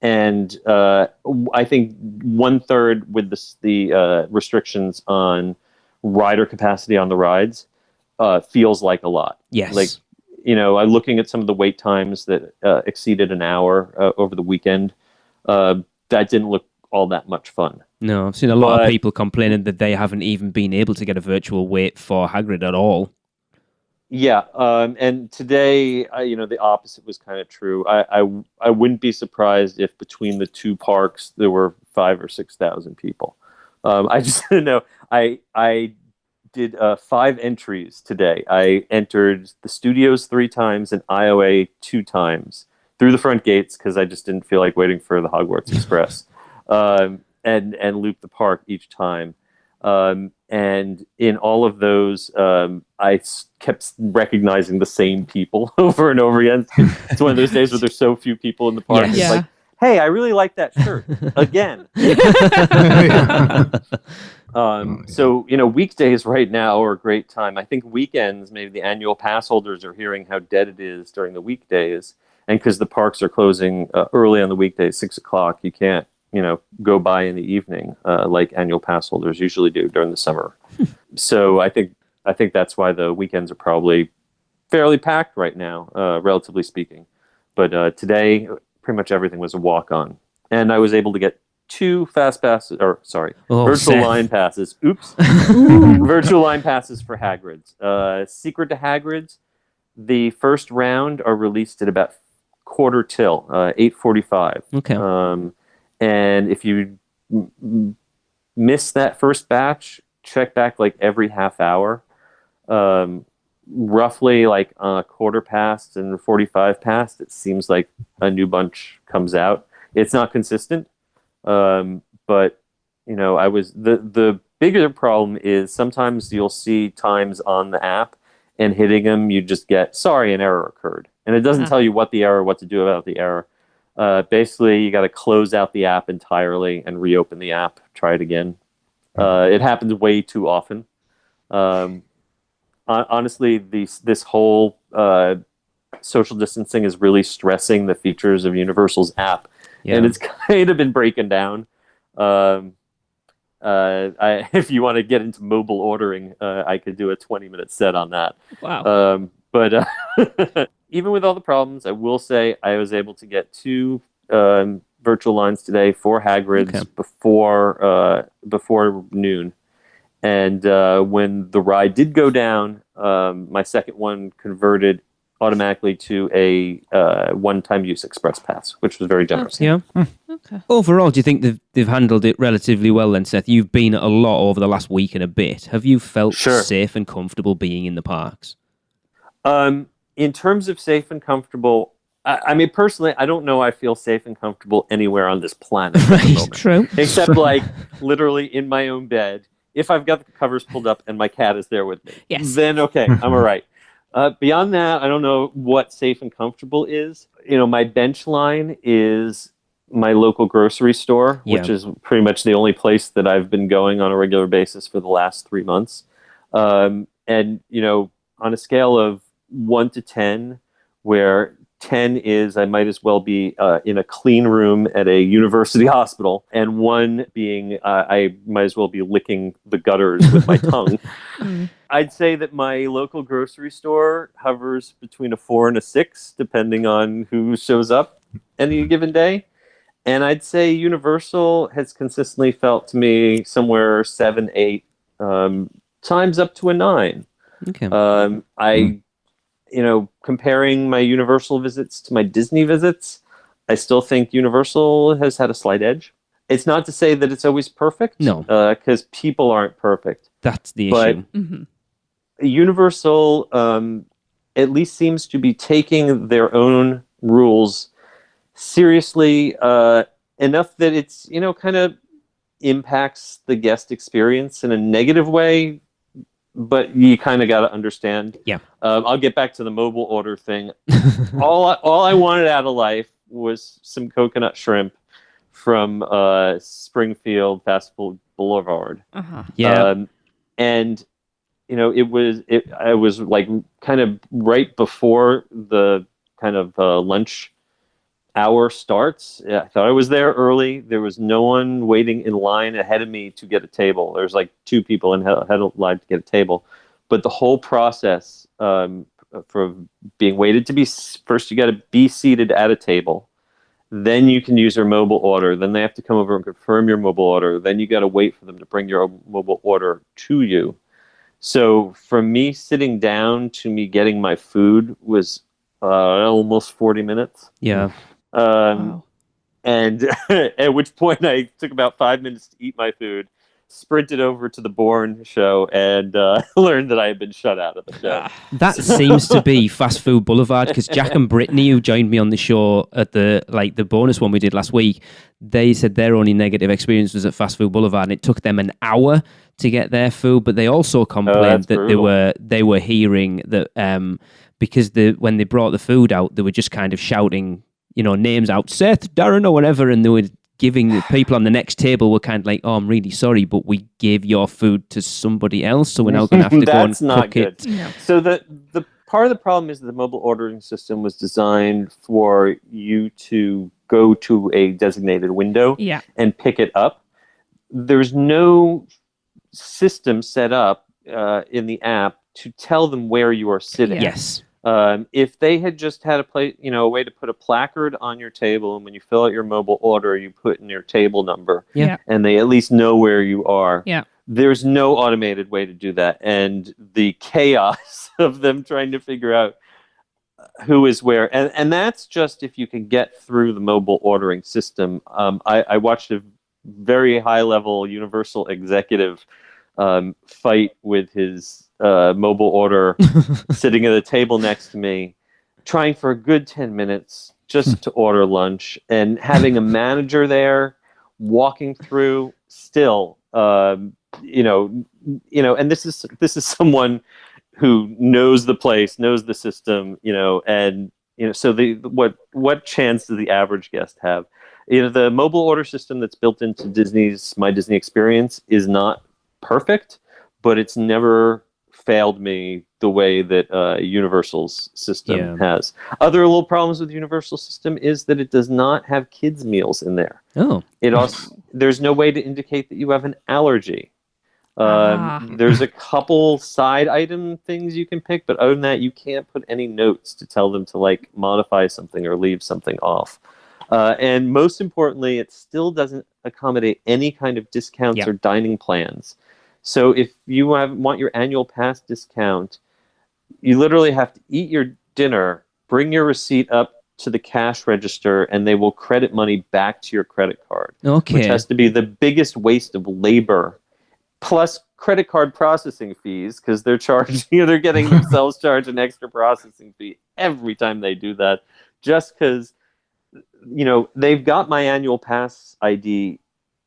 And I think 1/3 with the restrictions on rider capacity on the rides feels like a lot. Yes. Like, I'm looking at some of the wait times that exceeded an hour over the weekend. That didn't look all that much fun. No, I've seen a lot of people complaining that they haven't even been able to get a virtual wait for Hagrid at all. Yeah, and today, the opposite was kind of true. I wouldn't be surprised if between the two parks there were 5,000 or 6,000 people. I just know I did 5 entries today. I entered the studios 3 times and IOA 2 times through the front gates because I just didn't feel like waiting for the Hogwarts Express, and looped the park each time. And in all of those, I kept recognizing the same people over and over again. It's one of those days where there's so few people in the park. Yes. It's like, hey, I really like that shirt again. So, weekdays right now are a great time. I think weekends, maybe the annual pass holders are hearing how dead it is during the weekdays. And because the parks are closing early on the weekdays, 6 o'clock, you can't, go by in the evening like annual pass holders usually do during the summer. So I think that's why the weekends are probably fairly packed right now, relatively speaking. But today, pretty much everything was a walk-on. And I was able to get 2 virtual line passes. Oops. Virtual line passes for Hagrid's. Secret to Hagrid's, the first round are released at about 8:45. Okay. And if you miss that first batch, check back like every half hour. Roughly like a quarter past and 45 past, it seems like a new bunch comes out. It's not consistent, but the bigger problem is sometimes you'll see times on the app, and hitting them, you just get sorry, an error occurred, and it doesn't tell you what to do about the error. Basically, you got to close out the app entirely and reopen the app. Try it again. It happens way too often. Honestly, this whole social distancing is really stressing the features of Universal's app, and it's kind of been breaking down. If you want to get into mobile ordering, I could do a 20-minute set on that. Wow. But even with all the problems, I will say I was able to get 2 virtual lines today for Hagrid's before noon. And when the ride did go down, my second one converted automatically to a one-time use express pass, which was very generous. Yeah. Okay. Overall, do you think they've handled it relatively well then, Seth? You've been a lot over the last week and a bit. Have you felt safe and comfortable being in the parks? In terms of safe and comfortable, I mean, personally, I don't know I feel safe and comfortable anywhere on this planet at the moment. True. Except like literally in my own bed. If I've got the covers pulled up and my cat is there with me, then okay, I'm all right. Beyond that, I don't know what safe and comfortable is. My bench line is my local grocery store, which is pretty much the only place that I've been going on a regular basis for the last 3 months. And, on a scale of 1 to 10, where 10 is I might as well be in a clean room at a university hospital, and 1 being I might as well be licking the gutters with my tongue. I'd say that my local grocery store hovers between a 4 and a 6, depending on who shows up any given day. And I'd say Universal has consistently felt to me somewhere 7, 8, times up to a 9. Okay. Comparing my Universal visits to my Disney visits, I still think Universal has had a slight edge. It's not to say that it's always perfect. No. Because people aren't perfect. That's the issue. Mm-hmm. Universal at least seems to be taking their own rules seriously enough that it's, kind of impacts the guest experience in a negative way, but you kind of got to understand. Yeah. I'll get back to the mobile order thing. all I wanted out of life was some coconut shrimp from Springfield Fast Food Boulevard. Yeah. And it was like kind of right before the kind of lunch hour starts. Yeah, I thought I was there early. There was no one waiting in line ahead of me to get a table. There's like 2 people in line to get a table. But the whole process for being waited to be, first you got to be seated at a table. Then you can use your mobile order. Then they have to come over and confirm your mobile order. Then you got to wait for them to bring your mobile order to you. So from me sitting down to me getting my food was almost 40 minutes. Yeah. Wow. And at which point I took about 5 minutes to eat my food, sprinted over to the Bourne show, and learned that I had been shut out of the show. That seems to be Fast Food Boulevard, because Jack and Brittany, who joined me on the show at the bonus one we did last week, they said their only negative experience was at Fast Food Boulevard, and it took them an hour to get their food. But they also complained that they were hearing that because when they brought the food out, they were just kind of shouting, names out, Seth, Darren, or whatever, and they were giving the people on the next table were kind of like, "Oh, I'm really sorry, but we gave your food to somebody else, so we're now going to have to go and cook it." No. So the part of the problem is that the mobile ordering system was designed for you to go to a designated window and pick it up. There's no system set up in the app to tell them where you are sitting. Yes. If they had just had a way to put a placard on your table, and when you fill out your mobile order, you put in your table number, and they at least know where you are. Yeah. There's no automated way to do that, and the chaos of them trying to figure out who is where, and that's just if you can get through the mobile ordering system. I watched a very high-level Universal executive fight with his mobile order sitting at a table next to me, trying for a good 10 minutes just to order lunch, and having a manager there walking through still, and this is someone who knows the place, knows the system, and so what chance does the average guest have? The mobile order system that's built into Disney's My Disney Experience is not perfect, but it's never failed me the way that Universal's system has. Other little problems with Universal system is that it does not have kids meals in there. Oh. It also, there's no way to indicate that you have an allergy. There's a couple side item things you can pick, but other than that, you can't put any notes to tell them to modify something or leave something off. And most importantly, it still doesn't accommodate any kind of discounts or dining plans. So if you want your annual pass discount, you literally have to eat your dinner, bring your receipt up to the cash register, and they will credit money back to your credit card. Okay. Which has to be the biggest waste of labor, plus credit card processing fees, because they're they're getting themselves charged an extra processing fee every time they do that, just because they've got my annual pass ID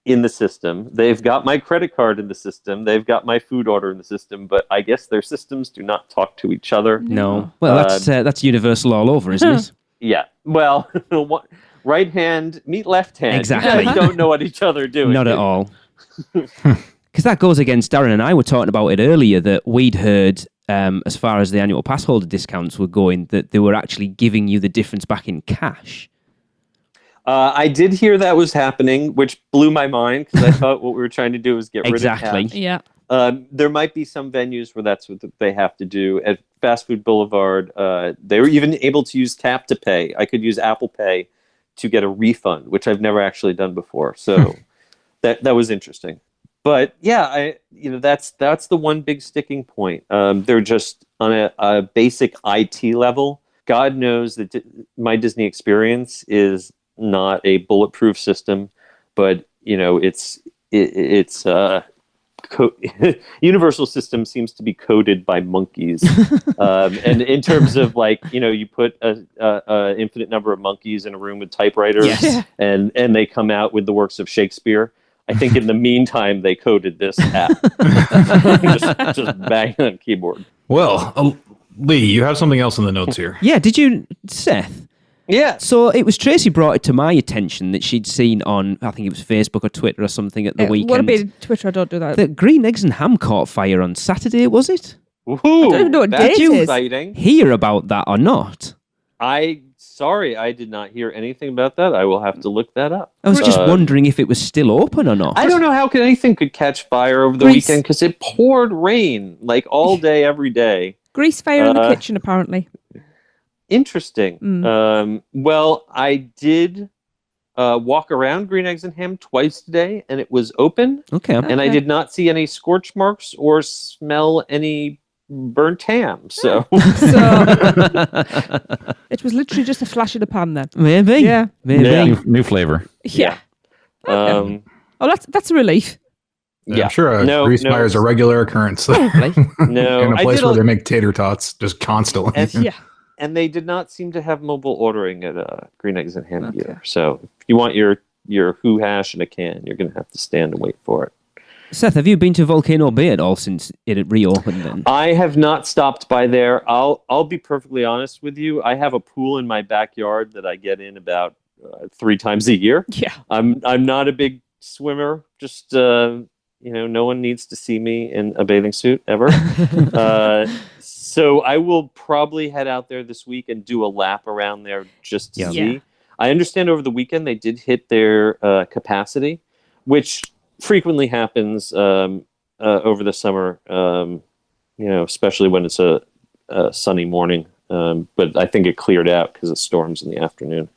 in the system. They've got my credit card in the system. They've got my food order in the system, but I guess their systems do not talk to each other. No. Well, that's Universal all over, isn't it? Yeah. Well, right hand meet left hand. Exactly. You guys don't know what each other are doing. Not at all. Because that goes against Darren and I were talking about it earlier, that we'd heard, as far as the annual pass holder discounts were going, that they were actually giving you the difference back in cash. I did hear that was happening, which blew my mind, because I thought what we were trying to do was get rid of cash. Yeah. There might be some venues where that's what they have to do. At Fast Food Boulevard, they were even able to use Tap to Pay. I could use Apple Pay to get a refund, which I've never actually done before. So that was interesting. But yeah, that's the one big sticking point. They're just on a basic IT level. God knows that My Disney Experience is not a bulletproof system, but it's Universal system seems to be coded by monkeys, and in terms of you put a infinite number of monkeys in a room with typewriters, and they come out with the works of Shakespeare. I think in the meantime they coded this app. just banging on keyboard. Well, Lee, you have something else in the notes here. Yeah, did you, Seth? Yeah. So it was Tracy brought it to my attention that she'd seen on, I think it was Facebook or Twitter or something at the weekend. What about Twitter? I don't do that. That Green Eggs and Ham caught fire on Saturday, was it? Ooh, I don't even know what that's date it is. exciting. Hear about that or not? Sorry, I did not hear anything about that. I will have to look that up. I was just wondering if it was still open or not. I don't know how anything could catch fire over the weekend because it poured rain like all day, every day. Grease fire in the kitchen, apparently. Interesting. Well, I did walk around Green Eggs and Ham twice today, and it was open. Okay. And I did not see any scorch marks or smell any burnt ham. So it was literally just a flash in the pan then. Maybe. Yeah. Maybe. Yeah. New flavor. Yeah. Oh, that's a relief. Yeah. I'm sure grease fire is a regular occurrence there. No, in a I place did where they make tater tots just constantly. And they did not seem to have mobile ordering at Green Eggs and Ham either. So if you want your Who hash in a can, you're going to have to stand and wait for it. Seth, have you been to Volcano Bay at all since it had reopened then? I have not stopped by there. I'll be perfectly honest with you. I have a pool in my backyard that I get in about 3 times a year. Yeah. I'm not a big swimmer. Just no one needs to see me in a bathing suit ever. So I will probably head out there this week and do a lap around there just to see. Yeah. I understand over the weekend they did hit their capacity, which frequently happens over the summer, especially when it's a sunny morning. But I think it cleared out because of storms in the afternoon.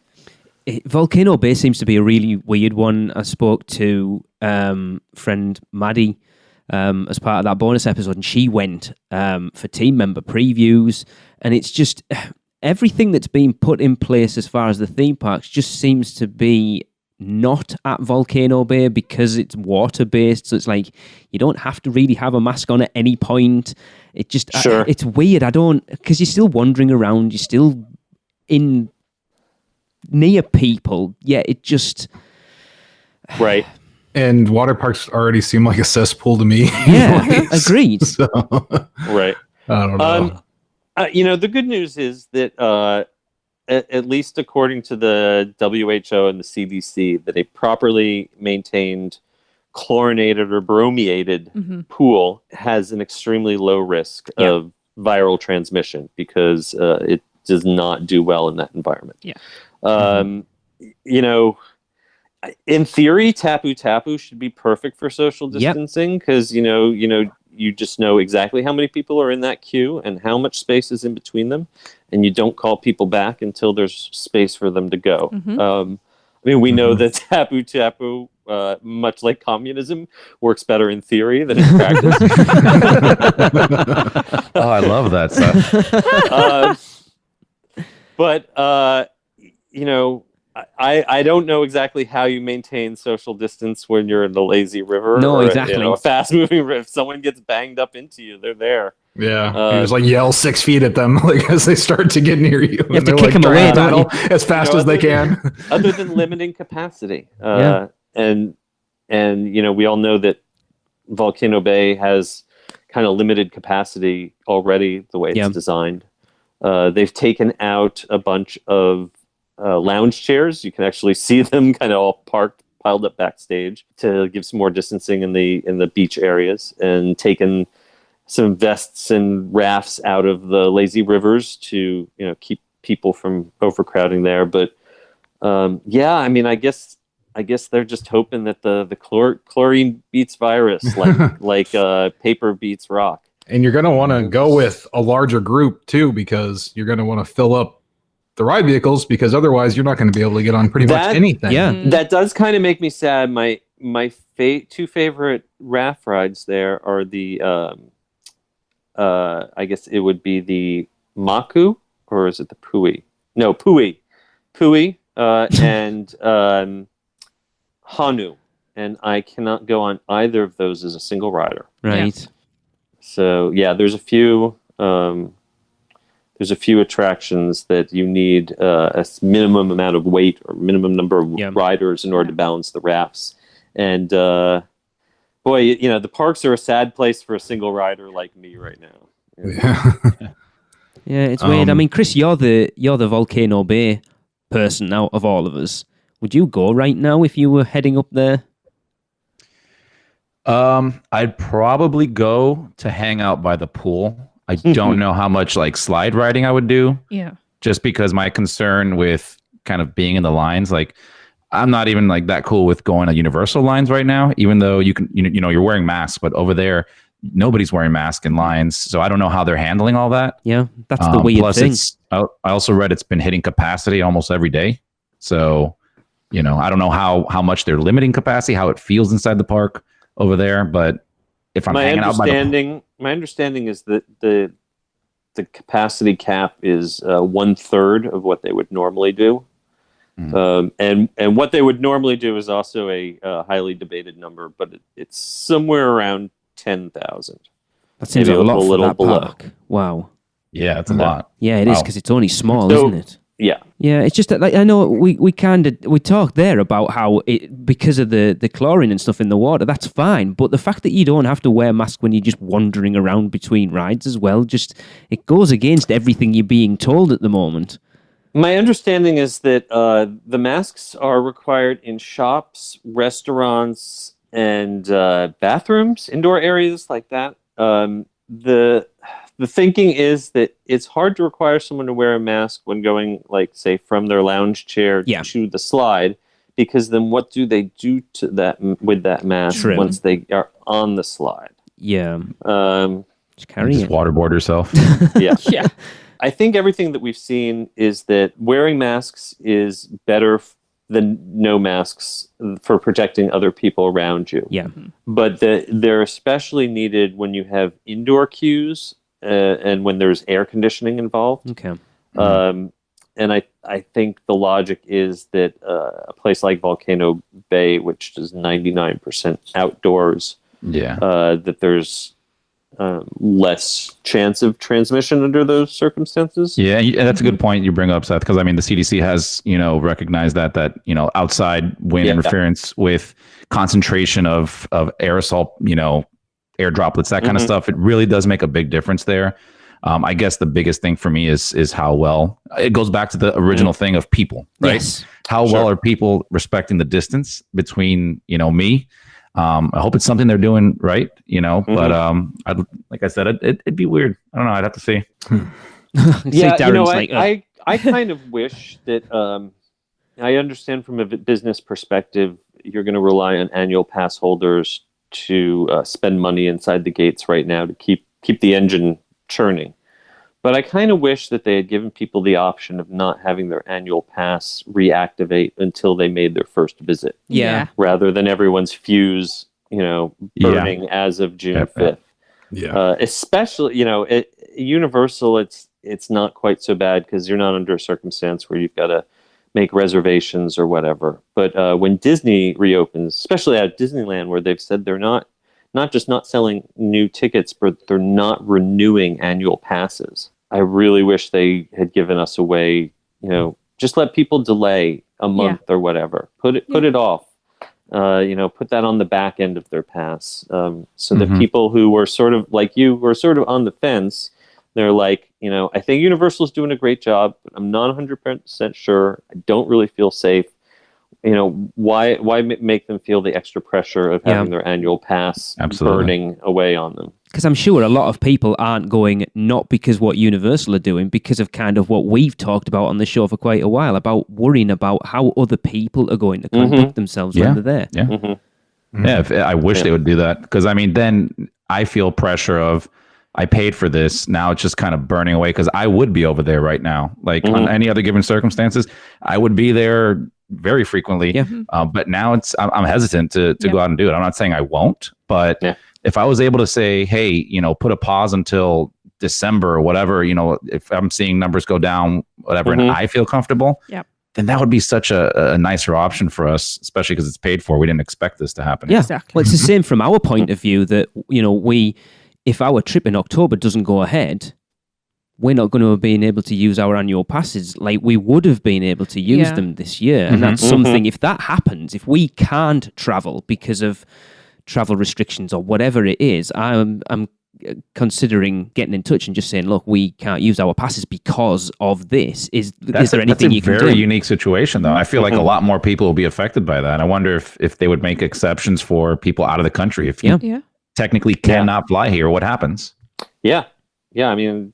Volcano Bay seems to be a really weird one. I spoke to friend Maddie as part of that bonus episode, and she went for team member previews, and it's just everything that's been put in place as far as the theme parks just seems to be not at Volcano Bay because it's water based, so it's like you don't have to really have a mask on at any point. It just it's weird. Because you're still wandering around, you're still in near people. Yeah, it just right. And water parks already seem like a cesspool to me. Yeah, agreed. So, right. I don't know. The good news is that at least according to the WHO and the CDC, that a properly maintained chlorinated or bromiated pool has an extremely low risk of viral transmission because it does not do well in that environment. Yeah. In theory, Tapu should be perfect for social distancing because you just know exactly how many people are in that queue and how much space is in between them, and you don't call people back until there's space for them to go. We know that Tapu, much like communism, works better in theory than in practice. Oh, I love that stuff. I don't know exactly how you maintain social distance when you're in the lazy river. No, or, exactly. A fast-moving river. If someone gets banged up into you, they're there. Yeah, you just yell 6 feet at them as they start to get near you. You have to kick them away, don't you? As fast as they can. Other than limiting capacity, and we all know that Volcano Bay has kind of limited capacity already the way it's designed. They've taken out a bunch of lounge chairs. You can actually see them kind of all piled up backstage to give some more distancing in the beach areas, and taken some vests and rafts out of the lazy rivers to keep people from overcrowding there. But I guess they're just hoping that the chlorine beats virus like paper beats rock. And you're going to want to go with a larger group too, because you're going to want to fill up the ride vehicles, because otherwise you're not going to be able to get on pretty much anything. Yeah, that does kind of make me sad. My two favorite raft rides there are the I guess it would be the Maku, or is it the Pui? No, Pui, and Hanu, and I cannot go on either of those as a single rider. Right. Yeah. So there's a few. There's a few attractions that you need a minimum amount of weight or minimum number of riders in order to balance the rafts. And boy, the parks are a sad place for a single rider like me right now. Yeah. Yeah, it's weird. I mean, Chris, you're the Volcano Bay person now of all of us. Would you go right now if you were heading up there? I'd probably go to hang out by the pool. I don't know how much like slide riding I would do. Yeah. Just because my concern with kind of being in the lines, like I'm not even like that cool with going to Universal lines right now, even though you can, you're wearing masks, but over there, nobody's wearing masks in lines. So I don't know how they're handling all that. Yeah, that's the weird plus thing. I also read it's been hitting capacity almost every day. So, I don't know how much they're limiting capacity, how it feels inside the park over there. But if I'm hanging out my understanding is that the capacity cap is 1/3 of what they would normally do. And what they would normally do is also a highly debated number, but it's somewhere around 10,000. That seems Maybe a lot a for little that below. park. Wow. yeah, it's a lot. Yeah, it is Wow. because it's only small, So- isn't it? Yeah. Yeah, it's just that, like, I know we talked there about how because of the chlorine and stuff in the water, that's fine. But the fact that you don't have to wear a mask when you're just wandering around between rides as well, it goes against everything you're being told at the moment. My understanding is that the masks are required in shops, restaurants, and bathrooms, indoor areas like that. The thinking is that it's hard to require someone to wear a mask when going, like, say, from their lounge chair to the slide, because then what do they do to that with that mask once they are on the slide? Yeah. Just carry Just it. waterboard yourself. Yeah. Yeah. I think everything that we've seen is that wearing masks is better than no masks for protecting other people around you. Yeah. But they're especially needed when you have indoor queues and when there's air conditioning involved. Okay. And I think the logic is that a place like Volcano Bay, which is 99% outdoors, that there's less chance of transmission under those circumstances. Yeah, and that's a good point you bring up, Seth, because I mean the CDC has recognized that outside wind interference with concentration of aerosol, air droplets, that kind of stuff, it really does make a big difference there. I guess the biggest thing for me is how well it goes back to the original thing of people, right? Yes. How well are people respecting the distance between me? I hope it's something they're doing right, but like I said, it'd be weird. I don't know. I'd have to see. Yeah, I kind of wish that I understand from a business perspective, you're going to rely on annual pass holders to spend money inside the gates right now to keep the engine churning. But I kind of wish that they had given people the option of not having their annual pass reactivate until they made their first visit. Yeah. Rather than everyone's fuse, burning as of June 5th. Yeah. Especially, Universal, it's not quite so bad because you're not under a circumstance where you've got to make reservations or whatever. But when Disney reopens, especially at Disneyland, where they've said they're not just not selling new tickets, but they're not renewing annual passes. I really wish they had given us a way, just let people delay a month or whatever. Put it off. Put that on the back end of their pass, so that people who were sort of like you, were sort of on the fence, they're like, I think Universal's doing a great job, but I'm not 100% sure. I don't really feel safe. Why make them feel the extra pressure of having their annual pass burning away on them? Because I'm sure a lot of people aren't going, not because what Universal are doing, because of kind of what we've talked about on the show for quite a while, about worrying about how other people are going to conduct themselves when they're there. Yeah. Yeah, I wish they would do that, because I mean, then I feel pressure of, I paid for this. Now it's just kind of burning away, because I would be over there right now. Like on any other given circumstances, I would be there very frequently. Yeah. But now I'm hesitant to go out and do it. I'm not saying I won't, but if I was able to say, hey, put a pause until December or whatever, if I'm seeing numbers go down, whatever, and I feel comfortable, then that would be such a nicer option for us, especially because it's paid for. We didn't expect this to happen. Yeah. Exactly. Well, it's the same from our point of view that, if our trip in October doesn't go ahead, we're not going to have been able to use our annual passes like we would have been able to use them this year. And that's something, if that happens, if we can't travel because of travel restrictions or whatever it is, I'm considering getting in touch and just saying, look, we can't use our passes because of this. Is there anything you can do? That's a very unique situation, though. I feel like a lot more people will be affected by that. I wonder if they would make exceptions for people out of the country. If you technically cannot fly here, what happens? Yeah. I mean,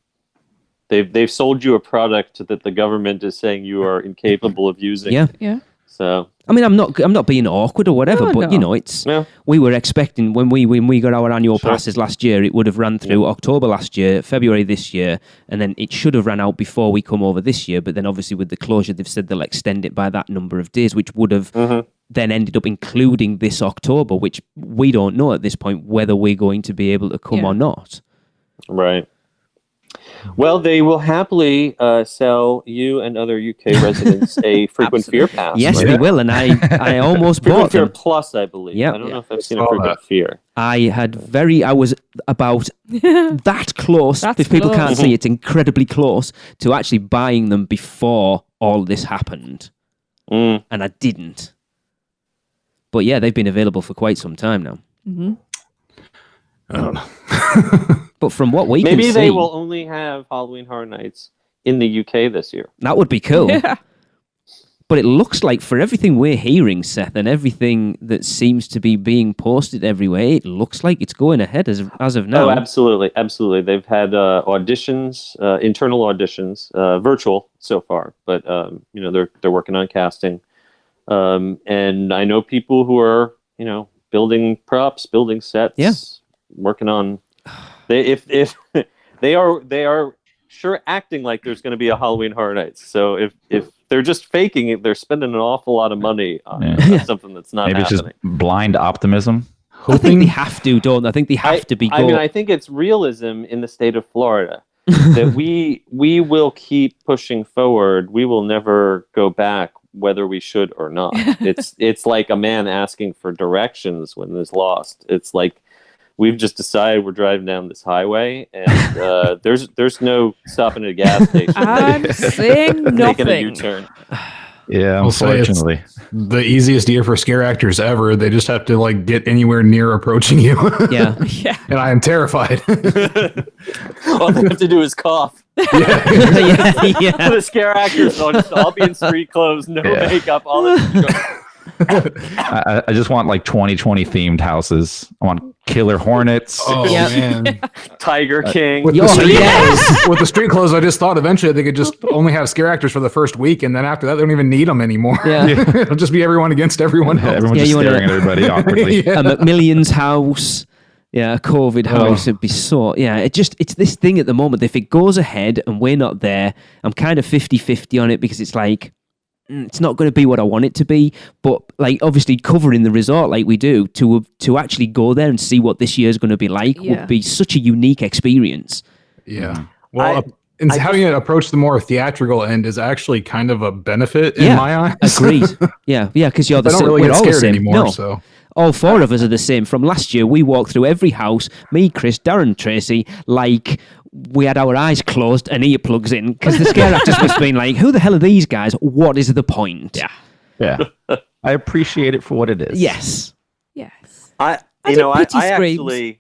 they've sold you a product that the government is saying you are incapable of using. Yeah. So I mean, I'm not being awkward or whatever, but you know, it's we were expecting when we got our annual passes last year, it would have run through October last year, February this year, and then it should have run out before we come over this year. But then obviously with the closure, they've said they'll extend it by that number of days, which would have then ended up including this October, which we don't know at this point whether we're going to be able to come or not. Right. Well, they will happily sell you and other UK residents a frequent fear pass. Yes, they will, and I almost frequent bought fear them. plus, I believe. Yep. I don't know if I've seen a frequent fear. I was about that close. If people can't see, it's incredibly close to actually buying them before all this happened, and I didn't. But yeah, they've been available for quite some time now. I don't know. But from what we can see... Maybe they will only have Halloween Horror Nights in the UK this year. That would be cool. Yeah. But it looks like for everything we're hearing, Seth, and everything that seems to be being posted everywhere, it looks like it's going ahead as of now. Oh, absolutely. Absolutely. They've had auditions, internal auditions, virtual so far, but they're working on casting. And I know people who are, building props, building sets, working on... If they are sure acting like there's going to be a Halloween Horror Nights. So if they're just faking it, they're spending an awful lot of money on something that's not Maybe happening. It's just blind optimism. I think they have to, don't they? I think they have to be. I think it's realism in the state of Florida that we will keep pushing forward. We will never go back, whether we should or not. It's like a man asking for directions when he's lost. It's like, we've just decided we're driving down this highway, and there's no stopping at a gas station. I'm saying nothing. Making a U-turn. Yeah, unfortunately. The easiest year for scare actors ever. They just have to get anywhere near approaching you. Yeah. And I am terrified. All they have to do is cough. Yeah. The scare actors will just all be in street clothes, no makeup, all this. I just want 2020 themed houses. I want killer hornets. Oh man, Tiger King. With the street clothes, I just thought eventually they could just only have scare actors for the first week, and then after that, they don't even need them anymore. Yeah. It'll just be everyone against everyone else. Everyone's just staring at everybody awkwardly. A McMillian's house. Yeah, a COVID house. It'd be so... Yeah, it's this thing at the moment. If it goes ahead and we're not there, I'm kind of 50-50 on it, because it's like, it's not going to be what I want it to be, but obviously covering the resort like we do, to actually go there and see what this year is going to be like would be such a unique experience. Yeah. Well, having it approach the more theatrical end is actually kind of a benefit in my eyes. Agreed. Yeah, because you're the same. Really we're all scared the same anymore. No. So. All four of us are the same. From last year, we walked through every house, me, Chris, Darren, Tracy, like we had our eyes closed and earplugs in, because the scare actors must have been like, who the hell are these guys? What is the point? Yeah. I appreciate it for what it is. Yes. I actually,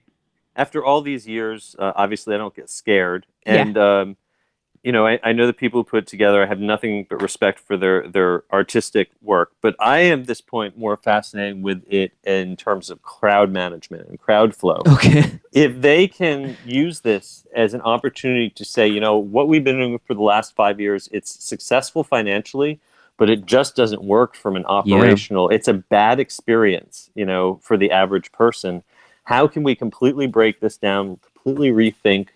after all these years, obviously I don't get scared. And, I know the people who put it together, I have nothing but respect for their artistic work, but I am at this point more fascinated with it in terms of crowd management and crowd flow. Okay. If they can use this as an opportunity to say, what we've been doing for the last 5 years, it's successful financially, but it just doesn't work from an operational, it's a bad experience, for the average person. How can we completely break this down, completely rethink?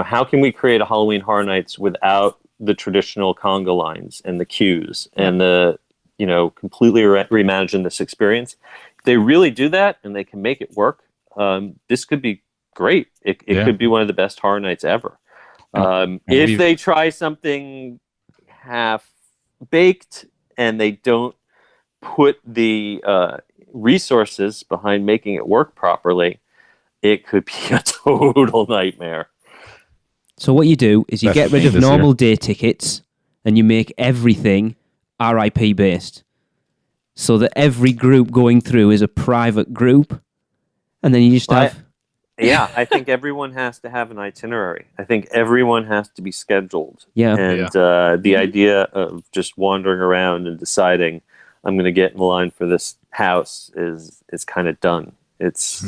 How can we create a Halloween Horror Nights without the traditional conga lines and the queues and the, completely reimagine this experience? If they really do that and they can make it work, this could be great. It could be one of the best Horror Nights ever. If they try something half-baked and they don't put the resources behind making it work properly, it could be a total nightmare. So what you do is you That's get the rid thing of this normal year. day tickets and you make everything RIP based. So that every group going through is a private group. And then you just have... Yeah, I think everyone has to have an itinerary. I think everyone has to be scheduled. Yeah. And the idea of just wandering around and deciding I'm going to get in line for this house is kind of done. It's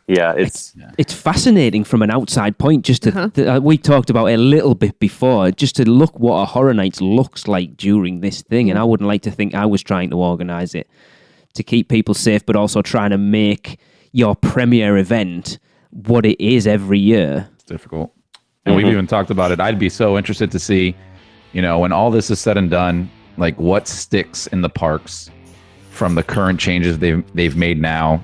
It's fascinating from an outside point. Just to we talked about it a little bit before, just to look what a Horror Nights looks like during this thing. And I wouldn't like to think I was trying to organise it to keep people safe, but also trying to make your premiere event what it is every year. It's difficult. And we've even talked about it. I'd be so interested to see, when all this is said and done, like what sticks in the parks from the current changes they've made now,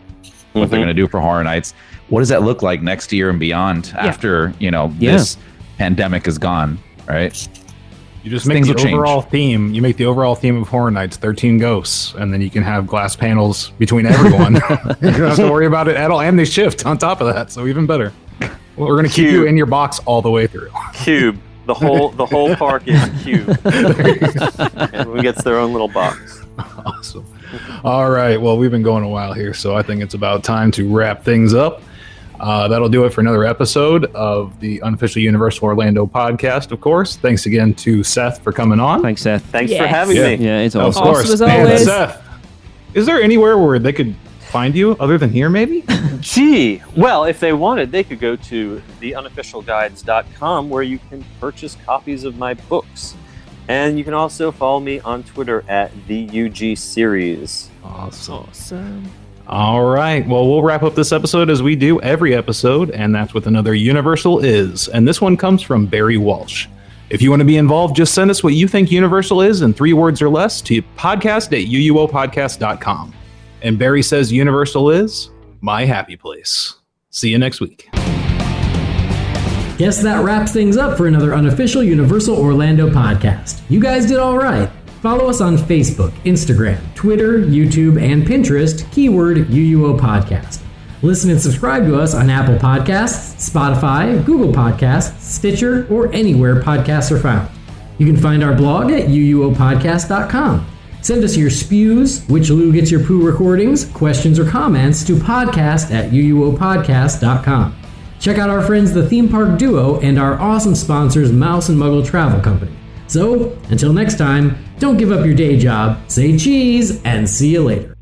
what they're going to do for Horror Nights. What does that look like next year and beyond after, this pandemic is gone, right? You just make the overall theme. You make the overall theme of Horror Nights 13 ghosts, and then you can have glass panels between everyone. You don't have to worry about it at all, and they shift on top of that, so even better. Well, we're going to keep you in your box all the way through. Cube. The whole park is cube. Everyone gets their own little box. Awesome. All right. Well, we've been going a while here, so I think it's about time to wrap things up. That'll do it for another episode of the Unofficial Universal Orlando podcast, of course. Thanks again to Seth for coming on. Thanks, Seth. Thanks for having me. Yeah, it's Of awesome. course. Awesome as always. Seth, is there anywhere where they could find you other than here, maybe? Gee, well, if they wanted, they could go to theunofficialguides.com where you can purchase copies of my books. And you can also follow me on Twitter at theugseries. Awesome. All right. Well, we'll wrap up this episode as we do every episode, and that's with another Universal Is. And this one comes from Barry Walsh. If you want to be involved, just send us what you think Universal is in 3 words or less to podcast@uuopodcast.com. And Barry says Universal is my happy place. See you next week. Guess that wraps things up for another Unofficial Universal Orlando podcast. You guys did all right. Follow us on Facebook, Instagram, Twitter, YouTube, and Pinterest, keyword UUO Podcast. Listen and subscribe to us on Apple Podcasts, Spotify, Google Podcasts, Stitcher, or anywhere podcasts are found. You can find our blog at uuopodcast.com. Send us your spews, which Lou gets your poo recordings, questions, or comments to podcast@uuopodcast.com. Check out our friends the Theme Park Duo and our awesome sponsors Mouse and Muggle Travel Company. So, until next time, don't give up your day job, say cheese, and see you later.